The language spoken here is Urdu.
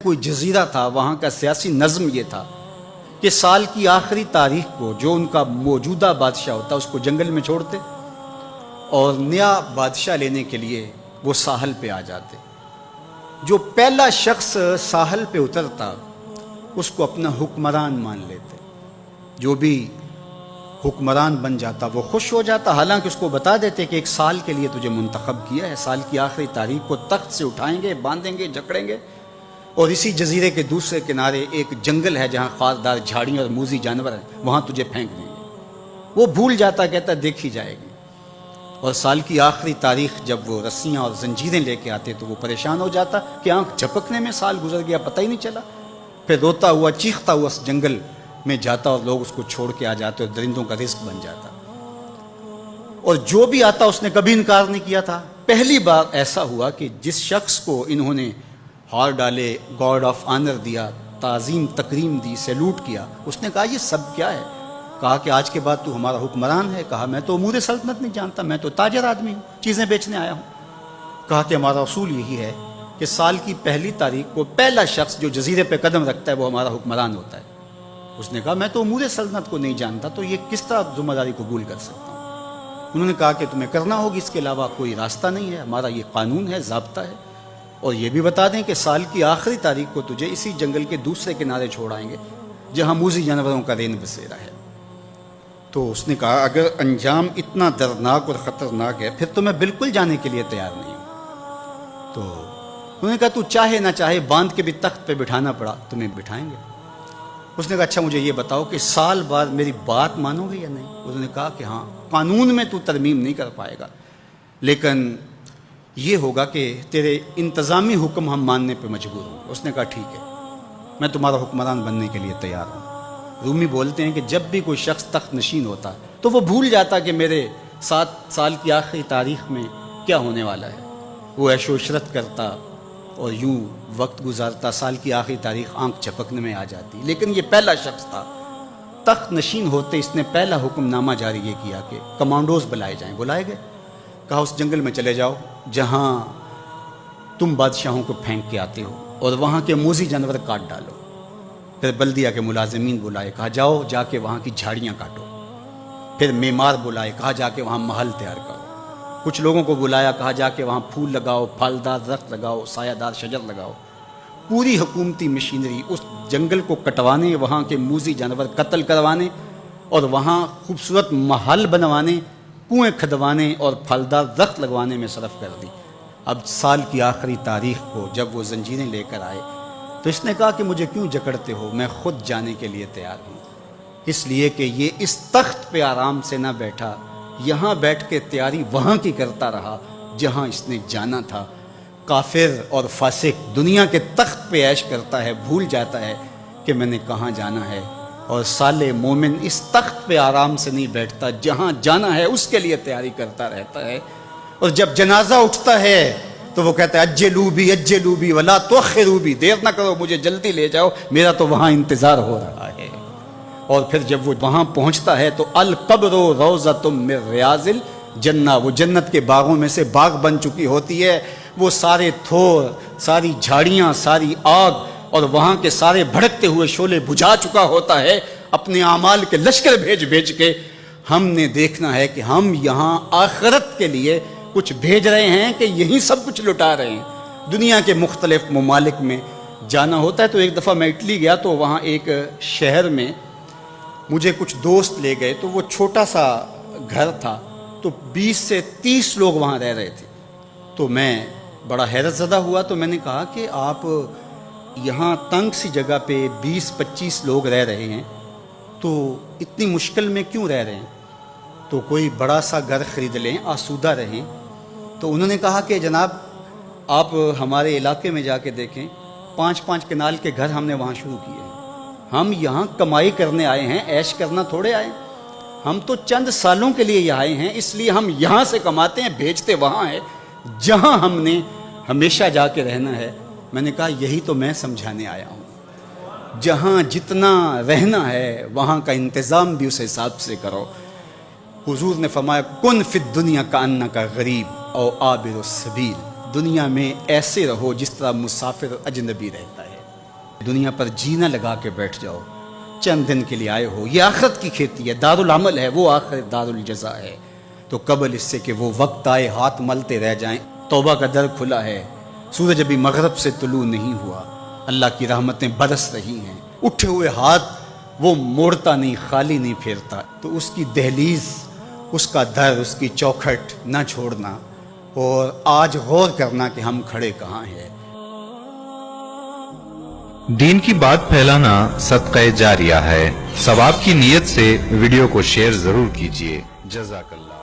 کوئی جزیرہ تھا، وہاں کا سیاسی نظم یہ تھا کہ سال کی آخری تاریخ کو جو ان کا موجودہ بادشاہ ہوتا اس کو جنگل میں چھوڑتے اور نیا بادشاہ لینے کے لیے وہ ساحل پہ آ جاتے۔ جو پہلا شخص ساحل پہ اترتا اس کو اپنا حکمران مان لیتے۔ جو بھی حکمران بن جاتا وہ خوش ہو جاتا، حالانکہ اس کو بتا دیتے کہ ایک سال کے لیے تجھے منتخب کیا ہے، سال کی آخری تاریخ کو تخت سے اٹھائیں گے، باندھیں گے، جکڑیں گے، اور اسی جزیرے کے دوسرے کنارے ایک جنگل ہے جہاں خاردار جھاڑیاں اور موذی جانور ہیں، وہاں تجھے پھینک دیں گے۔ وہ بھول جاتا، کہتا دیکھی جائے گی۔ اور سال کی آخری تاریخ جب وہ رسیاں اور زنجیریں لے کے آتے تو وہ پریشان ہو جاتا کہ آنکھ جھپکنے میں سال گزر گیا، پتہ ہی نہیں چلا۔ پھر روتا ہوا چیختا ہوا اس جنگل میں جاتا اور لوگ اس کو چھوڑ کے آ جاتے اور درندوں کا رزق بن جاتا۔ اور جو بھی آتا اس نے کبھی انکار نہیں کیا تھا۔ پہلی بار ایسا ہوا کہ جس شخص کو انہوں نے ہار ڈالے، گارڈ آف آنر دیا، تعظیم تکریم دی، سیلوٹ کیا، اس نے کہا یہ سب کیا ہے؟ کہا کہ آج کے بعد تو ہمارا حکمران ہے۔ کہا میں تو امور سلطنت نہیں جانتا، میں تو تاجر آدمی ہوں، چیزیں بیچنے آیا ہوں۔ کہا کہ ہمارا اصول یہی ہے کہ سال کی پہلی تاریخ کو پہلا شخص جو جزیرے پہ قدم رکھتا ہے وہ ہمارا حکمران ہوتا ہے۔ اس نے کہا میں تو امور سلطنت کو نہیں جانتا، تو یہ کس طرح ذمہ داری قبول کر سکتا ہوں؟ انہوں نے کہا کہ تمہیں کرنا ہوگی، اس کے علاوہ کوئی راستہ نہیں ہے، ہمارا یہ قانون ہے، ضابطہ ہے۔ اور یہ بھی بتا دیں کہ سال کی آخری تاریخ کو تجھے اسی جنگل کے دوسرے کنارے چھوڑائیں گے جہاں موذی جانوروں کا رین بسیرا ہے۔ تو اس نے کہا اگر انجام اتنا دردناک اور خطرناک ہے پھر تو میں بالکل جانے کے لیے تیار نہیں ہوں۔ تو انہوں نے کہا تو چاہے نہ چاہے باندھ کے بھی تخت پہ بٹھانا پڑا تمہیں بٹھائیں گے۔ اس نے کہا اچھا مجھے یہ بتاؤ کہ سال بعد میری بات مانو گے یا نہیں؟ انہوں نے کہا کہ ہاں، قانون میں تو ترمیم نہیں کر پائے گا، لیکن یہ ہوگا کہ تیرے انتظامی حکم ہم ماننے پہ مجبور ہوں۔ اس نے کہا ٹھیک ہے، میں تمہارا حکمران بننے کے لیے تیار ہوں۔ رومی بولتے ہیں کہ جب بھی کوئی شخص تخت نشین ہوتا تو وہ بھول جاتا کہ میرے 7 سال کی آخری تاریخ میں کیا ہونے والا ہے۔ وہ عیش و عشرت کرتا اور یوں وقت گزارتا، سال کی آخری تاریخ آنکھ جھپکنے میں آ جاتی۔ لیکن یہ پہلا شخص تھا، تخت نشین ہوتے اس نے پہلا حکم نامہ جاری یہ کیا کہ کمانڈوز بلائے جائیں۔ بلائے گئے، کہا اس جنگل میں چلے جاؤ جہاں تم بادشاہوں کو پھینک کے آتے ہو اور وہاں کے موذی جانور کاٹ ڈالو۔ پھر بلدیہ کے ملازمین بلائے، کہا جاؤ جا کے وہاں کی جھاڑیاں کاٹو۔ پھر معمار بلائے، کہا جا کے وہاں محل تیار کرو۔ کچھ لوگوں کو بلایا، کہا جا کے وہاں پھول لگاؤ، پھلدار درخت لگاؤ، سایہ دار شجر لگاؤ۔ پوری حکومتی مشینری اس جنگل کو کٹوانے، وہاں کے موذی جانور قتل کروانے اور وہاں خوبصورت محل بنوانے، کنویں کھدوانے اور پھلدار درخت لگوانے میں صرف کر دی۔ اب سال کی آخری تاریخ کو جب وہ زنجیریں لے کر آئے تو اس نے کہا کہ مجھے کیوں جکڑتے ہو، میں خود جانے کے لیے تیار ہوں۔ اس لیے کہ یہ اس تخت پہ آرام سے نہ بیٹھا، یہاں بیٹھ کے تیاری وہاں کی کرتا رہا جہاں اس نے جانا تھا۔ کافر اور فاسق دنیا کے تخت پہ عیش کرتا ہے، بھول جاتا ہے کہ میں نے کہاں جانا ہے، اور صالح مومن اس تخت پہ آرام سے نہیں بیٹھتا، جہاں جانا ہے اس کے لیے تیاری کرتا رہتا ہے۔ اور جب جنازہ اٹھتا ہے تو وہ کہتا ہے اجلوا بی ولا تؤخروا بی، دیر نہ کرو، مجھے جلدی لے جاؤ، میرا تو وہاں انتظار ہو رہا ہے۔ اور پھر جب وہ وہاں پہنچتا ہے تو القبر روضۃ من ریاض الجنہ، وہ جنت کے باغوں میں سے باغ بن چکی ہوتی ہے۔ وہ سارے تھور، ساری جھاڑیاں، ساری آگ اور وہاں کے سارے بھڑکتے ہوئے شعلے بجھا چکا ہوتا ہے، اپنے اعمال کے لشکر بھیج کے۔ ہم نے دیکھنا ہے کہ ہم یہاں آخرت کے لیے کچھ بھیج رہے ہیں کہ یہی سب کچھ لٹا رہے ہیں۔ دنیا کے مختلف ممالک میں جانا ہوتا ہے۔ تو ایک دفعہ میں اٹلی گیا تو وہاں ایک شہر میں مجھے کچھ دوست لے گئے، تو وہ چھوٹا سا گھر تھا، تو 20 سے 30 لوگ وہاں رہ رہے تھے۔ تو میں بڑا حیرت زدہ ہوا، تو میں نے کہا کہ آپ یہاں تنگ سی جگہ پہ 20-25 لوگ رہ رہے ہیں تو اتنی مشکل میں کیوں رہ رہے ہیں؟ تو کوئی بڑا سا گھر خرید لیں، آسودہ رہیں۔ تو انہوں نے کہا کہ جناب آپ ہمارے علاقے میں جا کے دیکھیں، 5-5 کنال کے گھر ہم نے وہاں شروع کیے ہیں۔ ہم یہاں کمائی کرنے آئے ہیں، عیش کرنا تھوڑے آئے ہیں۔ ہم تو چند سالوں کے لیے یہاں آئے ہیں، اس لیے ہم یہاں سے کماتے ہیں، بھیجتے وہاں ہے جہاں ہم نے ہمیشہ جا کے رہنا ہے۔ میں نے کہا یہی تو میں سمجھانے آیا ہوں، جہاں جتنا رہنا ہے وہاں کا انتظام بھی اس حساب سے کرو۔ حضور نے فرمایا کن فی الدنیا کانک غریب او عابر السبیل، دنیا میں ایسے رہو جس طرح مسافر اجنبی رہتا ہے۔ دنیا پر جینا لگا کے بیٹھ جاؤ، چند دن کے لیے آئے ہو، یہ آخرت کی کھیتی ہے، دارالعمل ہے، وہ آخرت دارالجزا ہے، تو قبل اس سے کہ وہ وقت آئے ہاتھ ملتے رہ جائیں، توبہ کا در کھلا ہے، سورج ابھی مغرب سے طلوع نہیں ہوا، اللہ کی رحمتیں برس رہی ہیں، اٹھے ہوئے ہاتھ وہ موڑتا نہیں، خالی نہیں پھیرتا، تو اس کی دہلیز، اس کا در، اس کی چوکھٹ نہ چھوڑنا، اور آج غور کرنا کہ ہم کھڑے کہاں ہیں۔ دین کی بات پھیلانا صدقہ جاریہ ہے، ثواب کی نیت سے ویڈیو کو شیئر ضرور کیجیے۔ جزاک اللہ۔